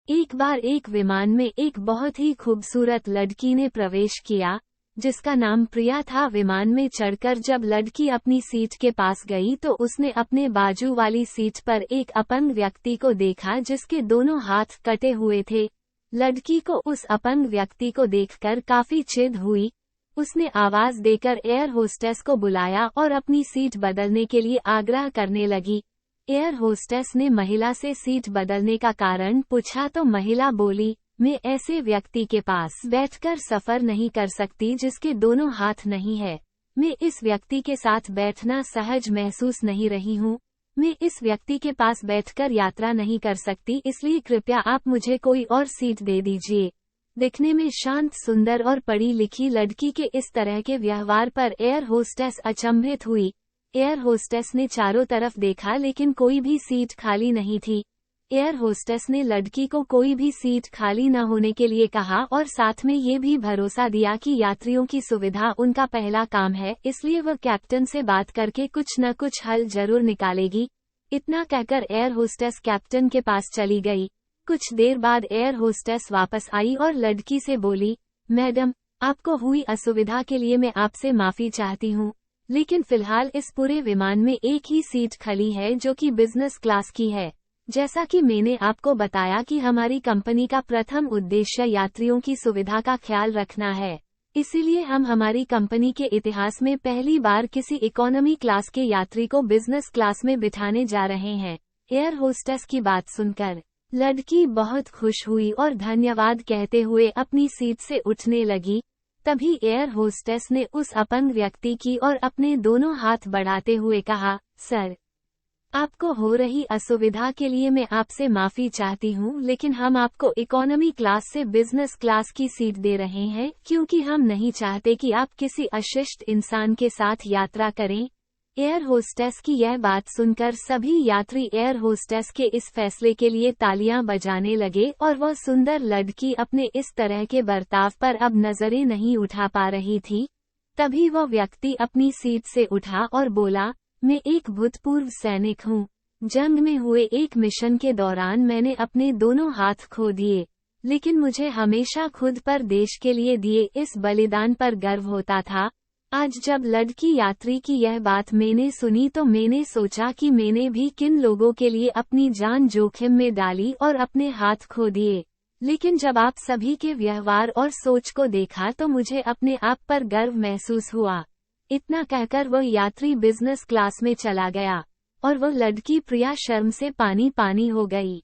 एक बार एक विमान में एक बहुत ही खूबसूरत लड़की ने प्रवेश किया, जिसका नाम प्रिया था। विमान में चढ़कर जब लड़की अपनी सीट के पास गई तो उसने अपने बाजू वाली सीट पर एक अपंग व्यक्ति को देखा जिसके दोनों हाथ कटे हुए थे। लड़की को उस अपंग व्यक्ति को देखकर काफी चिढ़ हुई। उसने आवाज देकर एयर होस्टेस को बुलाया और अपनी सीट बदलने के लिए आग्रह करने लगी। एयर होस्टेस ने महिला से सीट बदलने का कारण पूछा तो महिला बोली, मैं ऐसे व्यक्ति के पास बैठकर सफर नहीं कर सकती जिसके दोनों हाथ नहीं है। मैं इस व्यक्ति के साथ बैठना सहज महसूस नहीं रही हूँ। मैं इस व्यक्ति के पास बैठकर यात्रा नहीं कर सकती, इसलिए कृपया आप मुझे कोई और सीट दे दीजिए। दिखने में शांत, सुंदर और पढ़ी लिखी लड़की के इस तरह के व्यवहार पर एयर होस्टेस अचंभित हुई। एयर होस्टेस ने चारों तरफ देखा लेकिन कोई भी सीट खाली नहीं थी। एयर होस्टेस ने लड़की को कोई भी सीट खाली न होने के लिए कहा और साथ में ये भी भरोसा दिया कि यात्रियों की सुविधा उनका पहला काम है, इसलिए वह कैप्टन से बात करके कुछ न कुछ हल जरूर निकालेगी। इतना कहकर एयर होस्टेस कैप्टन के पास चली गई। कुछ देर बाद एयर होस्टेस वापस आई और लड़की से बोली, मैडम, आपको हुई असुविधा के लिए मैं आपसे माफी चाहती हूँ, लेकिन फिलहाल इस पूरे विमान में एक ही सीट खाली है जो कि बिजनेस क्लास की है। जैसा कि मैंने आपको बताया कि हमारी कंपनी का प्रथम उद्देश्य यात्रियों की सुविधा का ख्याल रखना है, इसीलिए हम हमारी कंपनी के इतिहास में पहली बार किसी इकोनॉमी क्लास के यात्री को बिजनेस क्लास में बिठाने जा रहे हैं। एयर होस्टेस की बात सुनकर लड़की बहुत खुश हुई और धन्यवाद कहते हुए अपनी सीट से उठने लगी। तभी एयर होस्टेस ने उस अपंग व्यक्ति की और अपने दोनों हाथ बढ़ाते हुए कहा, सर, आपको हो रही असुविधा के लिए मैं आपसे माफी चाहती हूँ, लेकिन हम आपको इकोनॉमी क्लास से बिजनेस क्लास की सीट दे रहे हैं क्योंकि हम नहीं चाहते कि आप किसी अशिष्ट इंसान के साथ यात्रा करें। एयर होस्टेस की यह बात सुनकर सभी यात्री एयर होस्टेस के इस फैसले के लिए तालियां बजाने लगे और वह सुंदर लड़की अपने इस तरह के बर्ताव पर अब नजरें नहीं उठा पा रही थी। तभी वह व्यक्ति अपनी सीट से उठा और बोला, मैं एक भूतपूर्व सैनिक हूँ। जंग में हुए एक मिशन के दौरान मैंने अपने दोनों हाथ खो दिए, लेकिन मुझे हमेशा खुद पर देश के लिए दिए इस बलिदान पर गर्व होता था। आज जब लड़की यात्री की यह बात मैंने सुनी तो मैंने सोचा कि मैंने भी किन लोगों के लिए अपनी जान जोखिम में डाली और अपने हाथ खो दिए, लेकिन जब आप सभी के व्यवहार और सोच को देखा तो मुझे अपने आप पर गर्व महसूस हुआ। इतना कहकर वह यात्री बिजनेस क्लास में चला गया और वह लड़की प्रिया शर्म से पानी पानी हो गई।